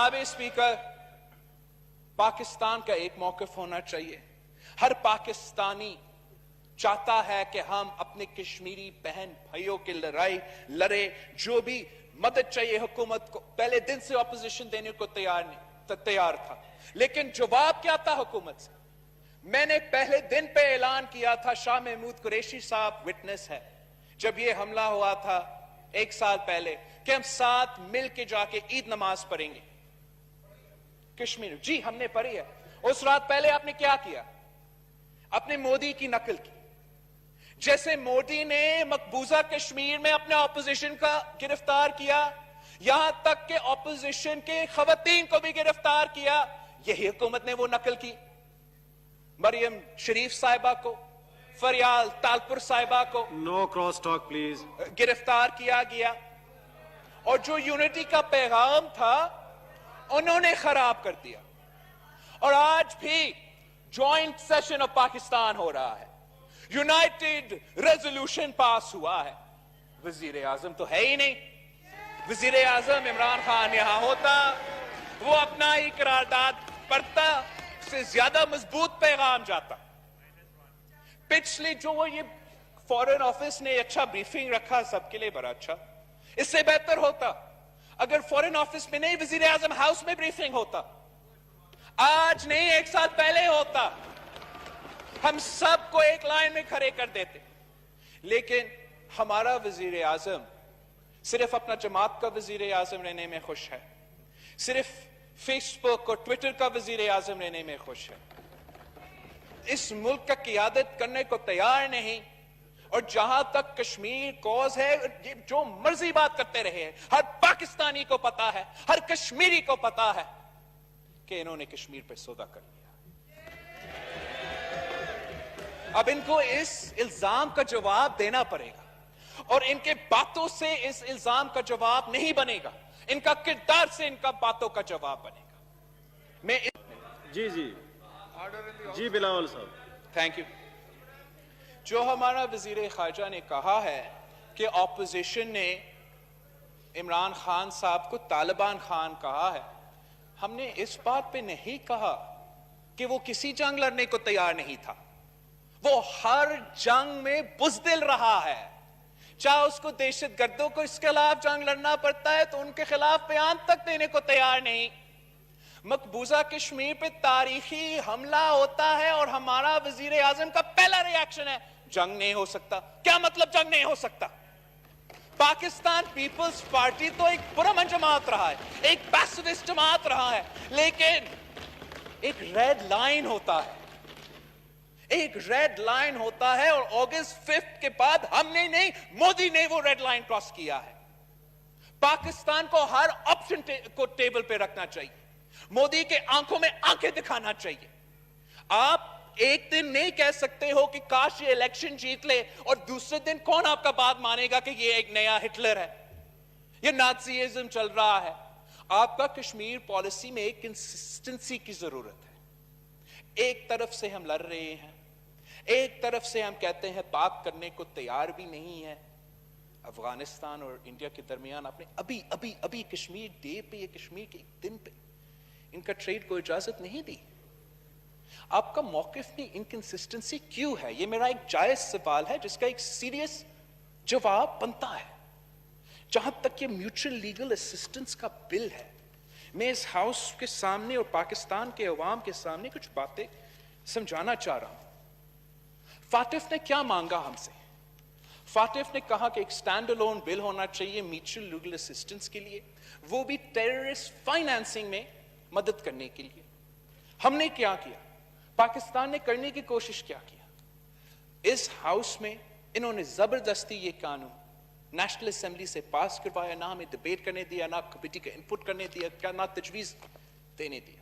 जनाब स्पीकर, पाकिस्तान का एक मौक़िफ़ होना चाहिए। हर पाकिस्तानी चाहता है कि हम अपने कश्मीरी बहन भाइयों की लड़ाई लड़े। जो भी मदद चाहिए हुकूमत को, पहले दिन से ऑपोजिशन देने को तैयार था, लेकिन जवाब क्या था हुकूमत से? मैंने पहले दिन पे ऐलान किया था, शाह महमूद कुरैशी साहब विटनेस है, जब ये हमला हुआ था 1 साल पहले, कि हम साथ मिल के जाके ईद नमाज पढ़ेंगे कश्मीर। जी हमने पढ़ी है। उस रात पहले आपने क्या किया? अपने मोदी की नकल की। जैसे मोदी ने मकबूजा कश्मीर में अपने ऑपोजिशन का गिरफ्तार किया, यहां तक के ऑपोजिशन के खवातीन को भी गिरफ्तार किया, यही हुकूमत ने वो नकल की। मरियम शरीफ साहिबा को, फरियाल तालपुर साहिबा को नो क्रॉस टॉक प्लीज गिरफ्तार किया गया, और जो यूनिटी का पैगाम था उन्होंने खराब कर दिया। और आज भी जॉइंट सेशन ऑफ पाकिस्तान हो रहा है, यूनाइटेड रेजोल्यूशन पास हुआ है। वजीर आजम तो है ही नहीं। वजीर आजम इमरान खान यहां होता, वो अपना ही करारदाद पढ़ता, उससे ज्यादा मजबूत पैगाम जाता। पिछली जो वो ये फॉरेन ऑफिस ने अच्छा ब्रीफिंग रखा सबके लिए, बड़ा अच्छा, इससे बेहतर होता अगर फॉरेन ऑफिस में नहीं, वजीर आजम हाउस में ब्रीफिंग होता। आज नहीं, 1 साल पहले होता, हम सबको एक लाइन में खड़े कर देते। लेकिन हमारा वजीर आजम सिर्फ अपना जमात का वजीर आजम रहने में खुश है, सिर्फ फेसबुक और ट्विटर का वजीर आजम रहने में खुश है, इस मुल्क का क़ियादत करने को तैयार नहीं। और जहां तक कश्मीर कॉज है, जो मर्जी बात करते रहे हैं, हर पाकिस्तानी को पता है, हर कश्मीरी को पता है कि इन्होंने कश्मीर पे सौदा कर लिया। अब इनको इस इल्जाम का जवाब देना पड़ेगा, और इनके बातों से इस इल्जाम का जवाब नहीं बनेगा, इनका किरदार से इनका बातों का जवाब बनेगा। मैं जी बिलावल साहब, थैंक यू। जो हमारा वजीर खारजा ने कहा है कि ऑपोजिशन ने इमरान खान साहब को तालिबान खान कहा है, हमने इस बात पे नहीं कहा कि वो किसी जंग लड़ने को तैयार नहीं था। वो हर जंग में बुज़दिल रहा है, चाहे उसको दहशतगर्दों को इसके खिलाफ जंग लड़ना पड़ता है तो उनके खिलाफ बयान तक देने को तैयार नहीं। मकबूजा कश्मीर पे तारीखी हमला होता है और हमारा वजीर आजम का पहला रिएक्शन है जंग नहीं हो सकता। क्या मतलब जंग नहीं हो सकता? पाकिस्तान पीपल्स पार्टी तो एक पुरअमन जमात रहा है, एक पैसिफिस्ट जमात रहा है, लेकिन एक रेड लाइन होता है, एक रेड लाइन होता है, और अगस्त 5 के बाद हमने नहीं, मोदी ने वो रेड लाइन क्रॉस किया है। पाकिस्तान को हर ऑप्शन को टेबल पे रखना चाहिए, मोदी के आंखों में आंखें दिखाना चाहिए। आप एक दिन नहीं कह सकते हो कि काश ये इलेक्शन जीत ले, और दूसरे दिन कौन आपका बात मानेगा कि ये एक नया हिटलर है, ये नाज़ीइज्म चल रहा है। आपका कश्मीर पॉलिसी में एक कंसिस्टेंसी की जरूरत है। एक तरफ से हम लड़ रहे हैं, एक तरफ से हम कहते हैं बात करने को तैयार भी नहीं है। अफगानिस्तान और इंडिया के दरमियान आपने अभी कश्मीर डे पे, ये कश्मीर के एक दिन पे इनका ट्रेड को इजाजत नहीं दी। आपका मौकिफ में इनकंसिस्टेंसी क्यों है? ये मेरा एक जायज सवाल है जिसका एक सीरियस जवाब बनता है। जहां तक ये म्यूचुअल लीगल असिस्टेंस का बिल है, मैं इस हाउस के सामने और पाकिस्तान के अवाम के सामने कुछ बातें समझाना चाह रहा हूं। फातिफ ने क्या मांगा हमसे? फातिफ ने कहा कि एक स्टैंड अलोन बिल होना चाहिए म्यूचुअल लीगल असिस्टेंस के लिए, वो भी टेररिस्ट फाइनेंसिंग में मदद करने के लिए। हमने क्या किया? पाकिस्तान ने करने की कोशिश क्या किया? इस हाउस में इन्होंने जबरदस्ती ये कानून नेशनल असेंबली से पास करवाया, ना हमें डिबेट करने दिया, ना कमेटी का इनपुट करने दिया, क्या ना तजवीज देने दिया।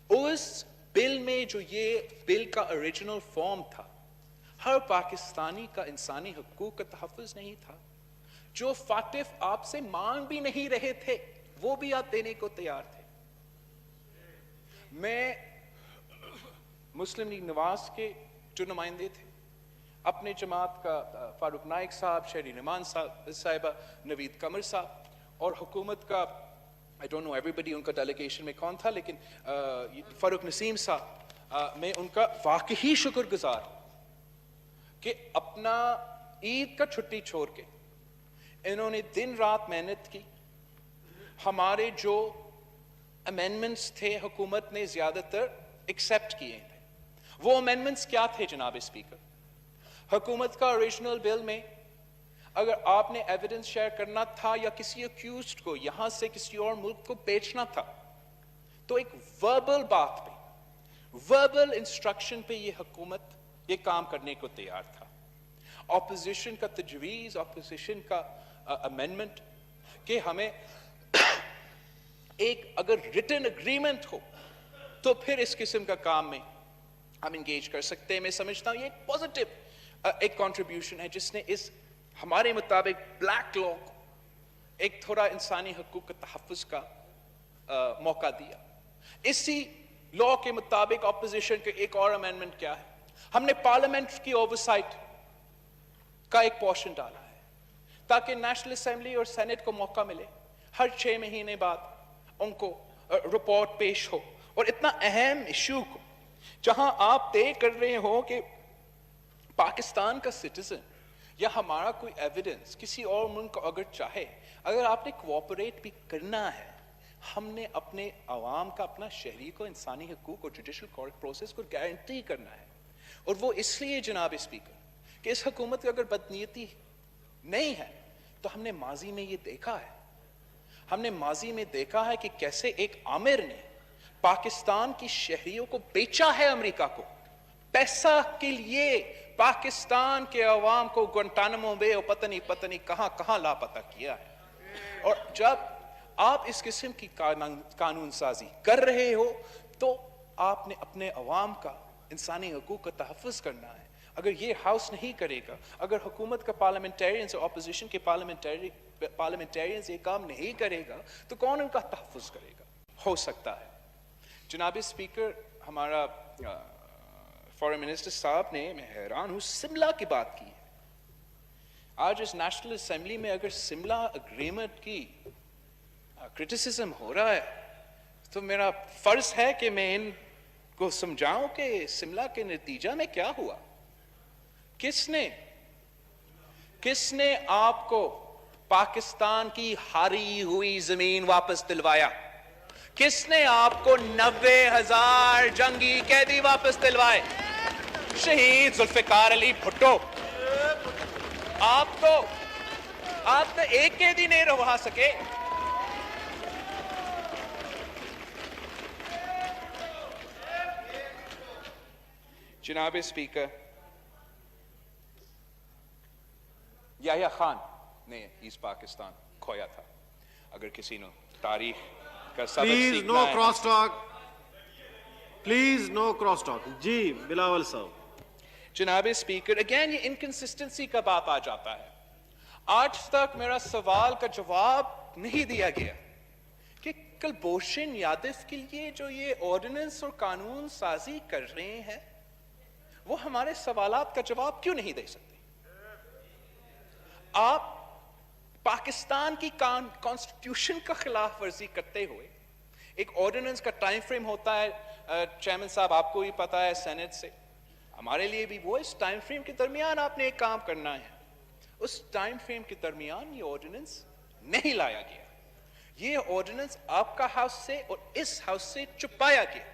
उस बिल में जो ये बिल का ओरिजिनल फॉर्म था, हर पाकिस्तानी का इंसानी हकूक का तहफ़्फ़ुज़ नहीं था। जो फातिफ आपसे मांग भी नहीं रहे थे, वो भी आप देने को तैयार थे। मैं मुस्लिम लीग नवाज के जो नुमाइंदे थे, अपने जमात का फारूक नाइक साहब, शहरी नमान साहिबा, नवीद कमर साहब, और हुकूमत का I don't know everybody उनका डेलीगेशन में कौन था, लेकिन फारूक नसीम साहब, मैं उनका वाकई शुक्रगुजार हूं कि अपना ईद का छुट्टी छोड़ के इन्होंने दिन रात मेहनत की। हमारे जो अमेंडमेंट्स थे हुकूमत ने ज्यादातर एक्सेप्ट किए थे। वो अमेंडमेंट्स क्या थे जनाब स्पीकर? हुकूमत का ओरिजिनल बिल में अगर आपने एविडेंस शेयर करना था या किसी अक्यूज्ड को यहां से किसी और मुल्क को बेचना था, तो एक वर्बल बात पे, वर्बल इंस्ट्रक्शन पे ये हुकूमत ये काम करने को तैयार था। ऑपोजिशन का तजवीज, ऑपोजिशन का अमेंडमेंट कि हमें एक अगर रिटन एग्रीमेंट हो तो फिर इस किस्म का काम में हम इंगेज कर सकते हैं। मैं समझता हूं ये एक पॉजिटिव एक कंट्रीब्यूशन है जिसने इस हमारे मुताबिक ब्लैक लॉ को एक थोड़ा इंसानी हकूक के तहफ़्फ़ुज़ का मौका दिया। इसी लॉ के मुताबिक ऑपोजिशन के एक और अमेंडमेंट क्या है, हमने पार्लियामेंट की ओवरसाइट का एक पोर्शन डाला है ताकि नेशनल असेंबली और सेनेट को मौका मिले हर 6 महीने बाद उनको रिपोर्ट पेश हो। और इतना अहम इशू को जहां आप तय कर रहे हो कि पाकिस्तान का सिटीजन या हमारा कोई एविडेंस किसी और मुल्क को अगर चाहे, अगर आपने कोऑपरेट भी करना है, हमने अपने अवाम का, अपना शहरी को इंसानी हकूक और जुडिशल प्रोसेस को गारंटी करना है। और वो इसलिए जनाब स्पीकर कि इस हुकूमत की अगर बदनीयती नहीं है तो हमने माजी में ये देखा है, हमने माजी में देखा है कि कैसे एक आमिर ने पाकिस्तान की शहरियों को बेचा है अमेरिका को पैसा के लिए, पाकिस्तान के अवाम को गुआंटानामो बे और पता नहीं कहां लापता किया है। और जब आप इस किस्म की कानून साजी कर रहे हो तो आपने अपने अवाम का इंसानी हकूक का तहफ़्फ़ुज़ करना है। अगर ये हाउस नहीं करेगा, अगर हुकूमत का पार्लियामेंटेरियंस और ऑपोजिशन के पार्लियामेंटेरियंस ये काम नहीं करेगा तो कौन उनका तहफ़्फ़ुज़ करेगा? हो सकता है जनाब स्पीकर, हमारा फॉरेन मिनिस्टर साहब ने, मैं हैरान हूं, शिमला की बात की है। आज इस नेशनल असेंबली में अगर शिमला अग्रीमेंट की क्रिटिसिज्म हो रहा है तो मेरा फर्ज है कि मैं इनको समझाऊं कि शिमला के नतीजा में क्या हुआ। किसने आपको पाकिस्तान की हारी हुई जमीन वापस दिलवाया? किसने आपको 90,000 जंगी कैदी वापस दिलवाए? शहीद जुल्फिकार अली भुट्टो। आप तो एक कैदी नहीं रवा सके। जनाब स्पीकर, याह्या खान ने ईस्ट पाकिस्तान खोया था। अगर किसी ने तारीख का सबक Please, सीखना no है, cross talk. Please, no cross talk. जी बिलावल साहब। जनाब स्पीकर, अगेन ये इनकंसिस्टेंसी का बात आ जाता है। आज तक मेरा सवाल का जवाब नहीं दिया गया कि कुलभूषण यादव के लिए जो ये ऑर्डिनेंस और कानून साजी कर रहे हैं वो हमारे सवालात का जवाब क्यों नहीं दे सकते? आप पाकिस्तान की कॉन्स्टिट्यूशन का खिलाफ वर्जी करते हुए एक ऑर्डिनेंस का टाइम फ्रेम होता है, चेयरमैन साहब आपको भी पता है सेनेट से, हमारे लिए भी वो, इस टाइम फ्रेम के दरमियान आपने एक काम करना है। उस टाइम फ्रेम के दरमियान ये ऑर्डिनेंस नहीं लाया गया। ये ऑर्डिनेंस आपका हाउस से और इस हाउस से छुपाया गया।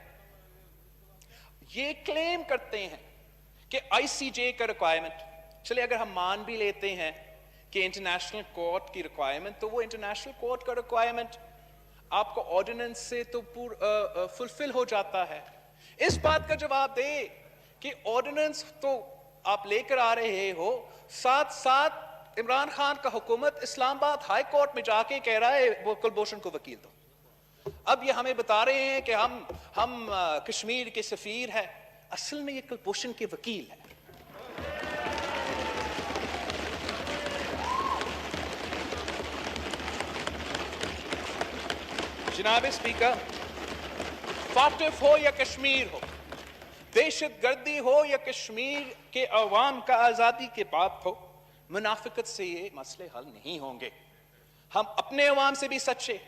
ये क्लेम करते हैं कि आईसीजे का रिक्वायरमेंट, चलिए अगर हम मान भी लेते हैं कि इंटरनेशनल कोर्ट की रिक्वायरमेंट, तो वो इंटरनेशनल कोर्ट का रिक्वायरमेंट आपको ऑर्डिनेंस से तो फुलफिल हो जाता है। इस बात का जवाब दे कि ऑर्डिनेंस तो आप लेकर आ रहे हो, साथ साथ इमरान खान का हुकूमत इस्लामाबाद हाई कोर्ट में जाके कह रहा है वो कुलभूषण को वकील दो। अब ये हमें बता रहे हैं कि हम कश्मीर के सफीर हैं, असल में ये कुलभूषण के वकील हैं। जनाब स्पीकर, फाटिफ हो या कश्मीर हो, दहशतगर्दी हो या कश्मीर के अवाम का आजादी के बात हो, मुनाफिकत से ये मसले हल नहीं होंगे। हम अपने अवाम से भी सच्चे,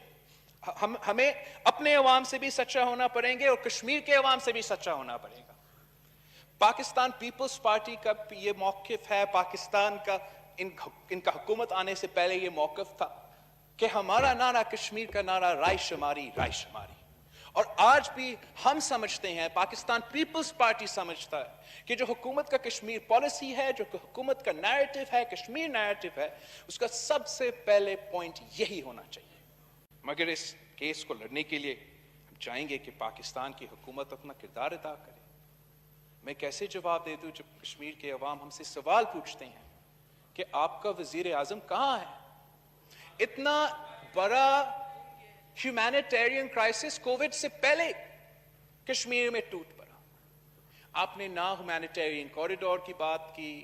ہمیں اپنے عوام سے بھی سچا ہونا پڑیں گے اور کشمیر کے عوام سے بھی سچا ہونا پڑے گا. پاکستان پیپلز پارٹی کا یہ موقف ہے, پاکستان کا ان کا حکومت آنے سے پہلے یہ موقف تھا کہ ہمارا نعرہ کشمیر کا نعرہ رائے شماری, رائے شماری. اور آج بھی ہم سمجھتے ہیں, پاکستان پیپلز پارٹی سمجھتا ہے کہ جو حکومت کا کشمیر پالیسی ہے, جو حکومت کا نیریٹو ہے, کشمیر نیریٹو ہے, اس کا سب سے پہلے پوائنٹ یہی ہونا چاہیے. مگر اس کیس کو لڑنے کے لیے ہم چاہیں گے کہ پاکستان کی حکومت اپنا کردار ادا کرے. میں کیسے جواب دے دوں جب کشمیر کے عوام ہم سے سوال پوچھتے ہیں کہ آپ کا وزیر اعظم کہاں ہے؟ اتنا بڑا ہیومینیٹیرین کرائسس کووڈ سے پہلے کشمیر میں ٹوٹ پڑا. آپ نے نہ ہیومینیٹیرین کوریڈور کی بات کی,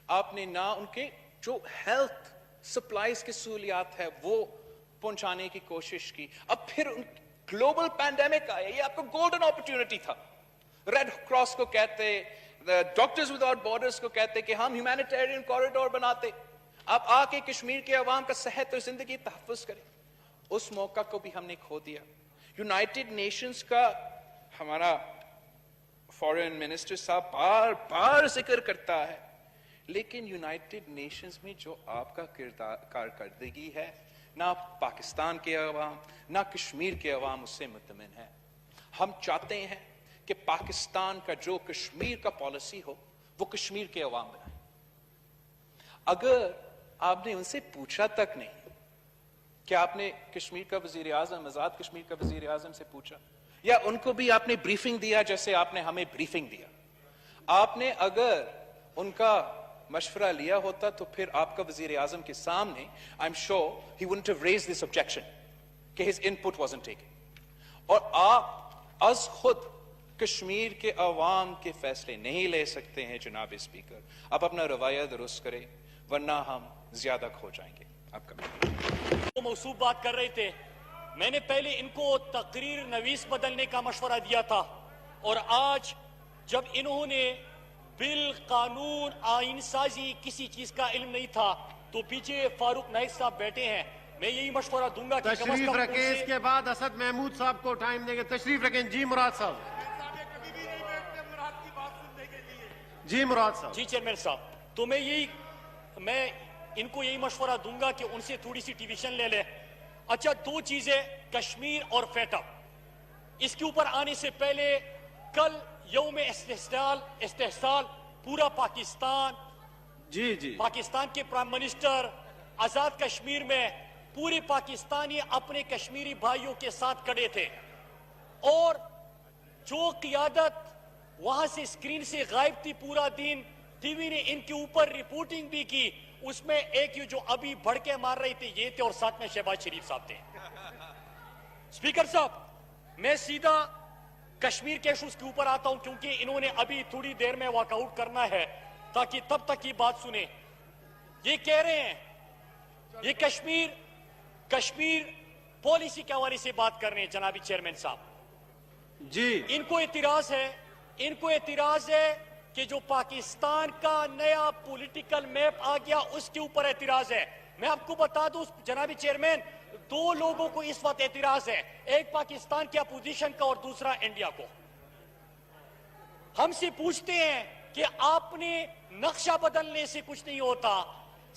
آپ نے نہ ان کے جو ہیلتھ سپلائز کی سہولیات ہے وہ پہنچانے کی کوشش کی. اب پھر گلوبل پینڈیمک آیا, یہ آپ کو گولڈن اپرچونٹی تھا. ریڈ کراس کو کہتے, ڈاکٹرز وداؤٹ بارڈرز کو کہتے کہ ہم ہیومینیٹیرین کوریڈور بناتے, آپ آ کے کشمیر کے عوام کا صحت اور زندگی تحفظ کریں. اس موقع کو بھی ہم نے کھو دیا. یونائٹڈ نیشنز کا ہمارا فارن منسٹر صاحب بار بار ذکر کرتا ہے, لیکن یونائٹڈ نیشنز میں جو آپ کا کارکردگی ہے, نہ پاکستان کے عوام نہ کشمیر کے عوام اس سے مطمئن ہے. ہم چاہتے ہیں کہ پاکستان کا جو کشمیر کا پالیسی ہو وہ کشمیر کے عوام بنائیں. اگر آپ نے ان سے پوچھا تک نہیں کہ آپ نے کشمیر کا وزیر اعظم, آزاد کشمیر کا وزیر اعظم سے پوچھا, یا ان کو بھی آپ نے بریفنگ دیا جیسے آپ نے ہمیں بریفنگ دیا, آپ نے اگر ان کا مشورہ لیا ہوتا تو پھر آپ کا وزیر اعظم کے سامنے I'm sure he wouldn't have raised this objection کہ his input wasn't taken. اور آپ از خود کشمیر کے عوام کے فیصلے نہیں لے سکتے ہیں جناب اسپیکر. آپ اپنا رویہ درست کریں ورنہ ہم زیادہ کھو جائیں گے. آپ کا موصوف بات کر رہے تھے, میں نے پہلے ان کو تقریر نویس بدلنے کا مشورہ دیا تھا, اور آج جب انہوں نے بل, قانون, آئین سازی کسی چیز کا علم نہیں تھا تو پیچھے فاروق نائک صاحب بیٹھے ہیں, میں یہی مشورہ دوں گا کہ تشریف رکھیں. اس کے بعد اسد محمود صاحب کو ٹائم دیں گے. تشریف رکھیں. جی مراد صاحب. جی مراد صاحب. جی چیئرمین صاحب, تو میں ان کو یہی مشورہ دوں گا کہ ان سے تھوڑی سی ٹیویشن لے لیں. اچھا, دو چیزیں, کشمیر اور فیٹا, اس کے اوپر آنے سے پہلے کل یوم استحصال پورا پاکستان, جی پاکستان کے پرائم منسٹر آزاد کشمیر میں پورے پاکستانی اپنے کشمیری بھائیوں کے ساتھ کھڑے تھے, اور جو قیادت وہاں سے اسکرین سے غائب تھی پورا دن, ٹی وی نے ان کے اوپر رپورٹنگ بھی کی, اس میں ایک جو ابھی بھڑکے مار رہے تھے یہ تھے, اور ساتھ میں شہباز شریف صاحب تھے. اسپیکر صاحب, میں سیدھا کشمیر کے ایشوز کے اوپر آتا ہوں کیونکہ انہوں نے ابھی تھوڑی دیر میں واک آؤٹ کرنا ہے تاکہ تب تک کی بات سنیں. یہ کہہ رہے ہیں, یہ کشمیر پالیسی کے حوالے سے بات کر رہے ہیں جنابی چیئرمین صاحب. جی, ان کو اعتراض ہے کہ جو پاکستان کا نیا پولیٹیکل میپ آ گیا اس کے اوپر اعتراض ہے. میں آپ کو بتا دوں جنابی چیئرمین, دو لوگوں کو اس وقت اعتراض ہے, ایک پاکستان کی اپوزیشن کا اور دوسرا انڈیا کو. ہم سے پوچھتے ہیں کہ آپ نے نقشہ بدلنے سے کچھ نہیں ہوتا,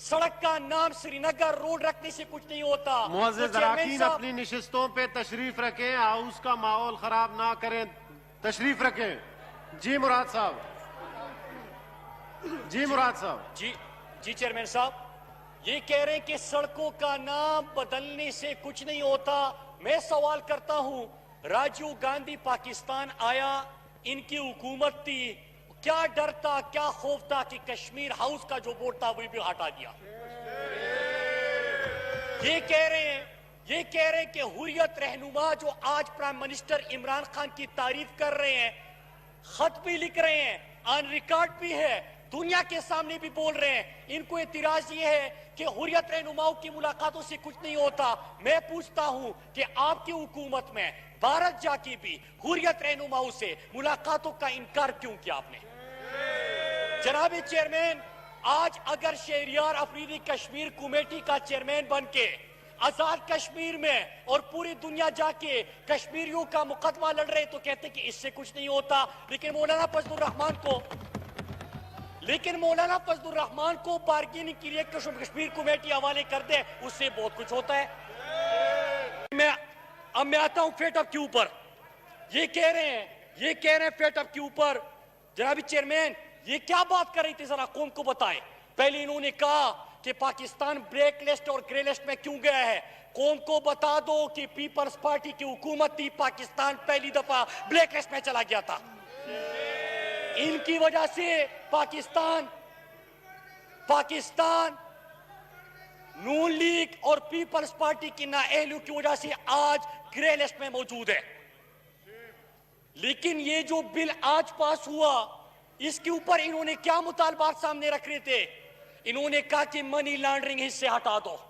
سڑک کا نام سری نگر روڈ رکھنے سے کچھ نہیں ہوتا. معزز اراکین اپنی نشستوں پہ تشریف رکھیں, ہاؤس کا ماحول خراب نہ کریں. تشریف رکھیں. جی مراد صاحب. جی مراد صاحب. جی چیئرمین صاحب, یہ کہہ رہے ہیں کہ سڑکوں کا نام بدلنے سے کچھ نہیں ہوتا. میں سوال کرتا ہوں, راجیو گاندھی پاکستان آیا, ان کی حکومت تھی, کیا ڈر تھا, کیا خوف تھا کہ کشمیر ہاؤس کا جو بورڈ تھا وہ بھی ہٹا دیا. یہ کہہ رہے ہیں کہ حریت رہنما جو آج پرائم منسٹر عمران خان کی تعریف کر رہے ہیں, خط بھی لکھ رہے ہیں, آن ریکارڈ بھی ہے, دنیا کے سامنے بھی بول رہے ہیں, ان کو اعتراض یہ ہے کہ حریت رہنماؤں کی ملاقاتوں سے کچھ نہیں ہوتا. میں پوچھتا ہوں کہ آپ کی حکومت میں بھارت جا کے بھی حریت رہنماؤں سے ملاقاتوں کا انکار کیوں کیا آپ نے؟ جناب چیئرمین, آج اگر شہریار افریدی کشمیر کمیٹی کا چیئرمین بن کے आजाद कश्मीर में और पूरी दुनिया जाके कश्मीरियों का मुकदमा लड़ रहे तो कहते कि इससे कुछ नहीं होता, लेकिन मौलाना फजलुर रहमान को बार्गेनिंग के लिए कश्मीर कमेटी हवाले कर दे, उससे बहुत कुछ होता है। अब मैं आता हूं फेटअप के ऊपर। ये कह रहे हैं फेटअप के ऊपर, जनाबी चेयरमैन ये क्या बात कर रही थी, जरा कौम को बताएं। पहले इन्होंने कहा कि पाकिस्तान ब्लैक लिस्ट और ग्रे लिस्ट में क्यों गया है। कौम को बता दो कि पीपल्स पार्टी की हुकूमत थी, पाकिस्तान पहली दफा ब्लैक लिस्ट में चला गया था। इनकी वजह से पाकिस्तान नून लीग और पीपल्स पार्टी की नाअहलियों की वजह से आज ग्रे लिस्ट में मौजूद है। लेकिन ये जो बिल आज पास हुआ, इसके ऊपर इन्होंने क्या मुतालबात सामने रख रहे थे। इन्होंने कहा कि मनी लॉन्ड्रिंग इससे हटा दो,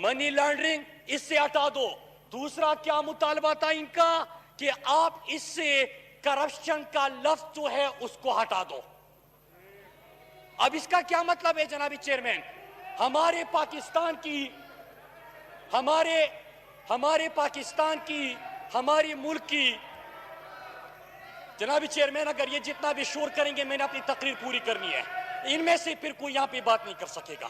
मनी लॉन्ड्रिंग इससे हटा दो। दूसरा क्या मुतालबा था इनका कि आप इससे करप्शन का लफ्ज जो है उसको हटा दो। अब इसका क्या मतलब है जनाबी चेयरमैन, हमारे पाकिस्तान की हमारे मुल्क की, जनाबी चेयरमैन अगर ये जितना भी शोर करेंगे, मैंने अपनी तकरीर पूरी करनी है, इनमें से फिर कोई यहाँ पे बात नहीं कर सकेगा।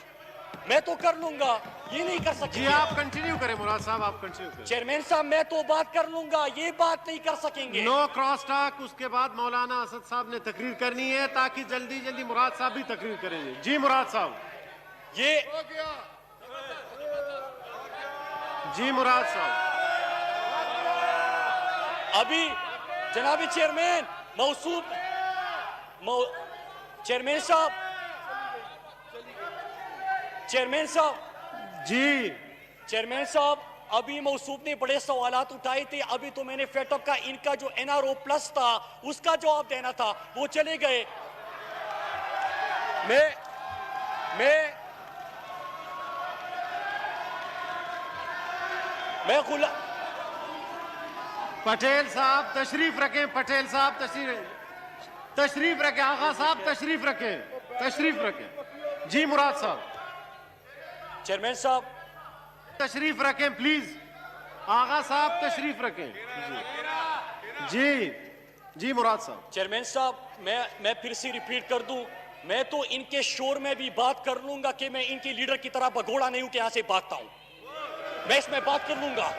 मैं तो कर लूंगा, ये नहीं कर सकेंगे। जी आप कंटिन्यू करें मुराद साहब, आप कंटिन्यू करें। चेयरमैन साहब मैं तो बात कर लूंगा, ये बात नहीं कर सकेंगे। No cross talk. उसके बाद मौलाना असद साहब ने तकरीर करनी है ताकि जल्दी जल्दी मुराद साहब भी तकरीर करेंगे। जी मुराद साहब। जी मुराद साहब। अभी जनाबी चेयरमैन चेयरमैन साहब अभी मौसूफ ने बड़े सवालात उठाए थे। अभी तो मैंने फेटअप का इनका जो NRO प्लस था उसका जवाब देना था, वो चले गए। मैं पटेल साहब तशरीफ रखें, पटेल साहब तशरीफ रखें, आगा साहब तशरीफ रखें। जी मुराद साहब। चेयरमैन साहब तशरीफ रखें प्लीज, आगा साहब तशरीफ रखें। जी मुराद साहब। चेयरमैन साहब मैं फिर से रिपीट कर दूं, मैं तो इनके शोर में भी बात कर लूंगा कि मैं इनके लीडर की तरह भगोड़ा नहीं हूं कि यहां से भागता हूं, मैं इसमें बात कर लूंगा,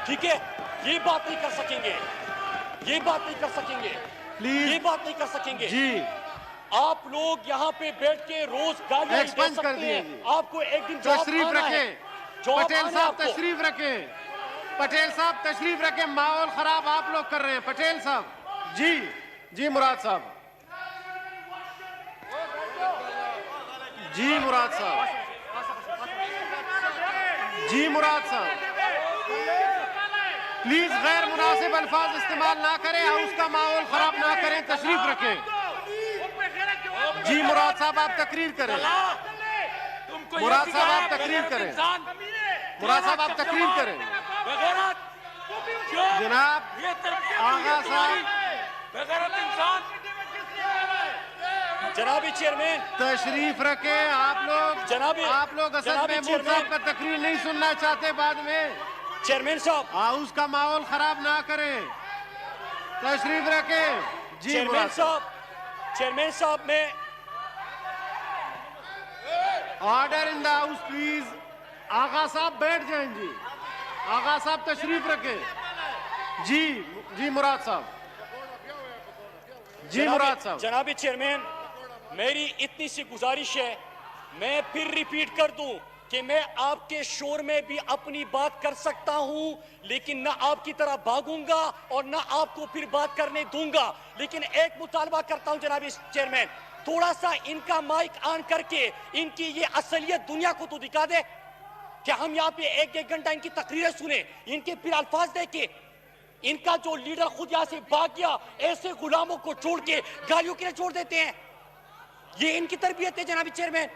ठीक है। ये बात नहीं कर सकेंगे प्लीज, ये बात नहीं कर सकेंगे जी। आप लोग यहाँ पे बैठ के रोज गालियां दे सकते हैं, आपको एक दिन तशरीफ रखें। पटेल साहब तशरीफ रखें, पटेल साहब तशरीफ रखें। माहौल खराब आप लोग कर रहे हैं। पटेल साहब। जी मुराद साहब। जी मुराद साहब प्लीज गैर मुनासिब अल्फाज इस्तेमाल ना करें, हाउस का माहौल खराब ना करें, तशरीफ रखें। जी मुराद साहब आप तकरीर करें। मुराद साहब आप तकरीर करें। जनाब आगा साहब। जनाबी चेयरमैन तशरीफ रखें। आप लोग असद महमूद साहब का तकरीर नहीं सुनना चाहते बाद में। चेयरमैन साहब हाउस का माहौल खराब ना करें, तशरीफ रखें। जी चेयरमैन साहब मैं order in the house please. Agha साहब बैठ जाएं। जी आगा साहब तशरीफ रखें। जी मुराद साहब। जनाबी चेयरमैन मेरी इतनी सी गुजारिश है, मैं फिर रिपीट कर दूं कि मैं आपके शोर में भी अपनी बात कर सकता हूं, लेकिन ना आपकी तरह भागूंगा और ना आपको फिर बात करने दूंगा। लेकिन एक मुतालबा करता हूं जनाबी चेयरमैन, थोड़ा सा इनका माइक ऑन करके इनकी ये असलियत दुनिया को तो दिखा दे कि हम यहाँ पे एक घंटा इनकी तकरीरें सुने, इनके फिर अल्फाज देके। इनका जो लीडर खुद यहाँ से भाग गया, ऐसे गुलामों को छोड़ के गालियों के लिए छोड़ देते हैं, ये इनकी तरबियत है जनाबी चेयरमैन।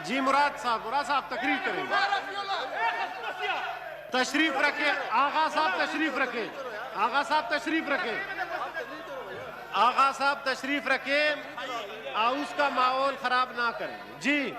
जी मुराद साहब तकरीर करेंगे। तशरीफ रखें। आगा साहब तशरीफ रखें। آغا صاحب تشریف رکھیں، ہاؤس کا ماحول خراب نہ کریں. جی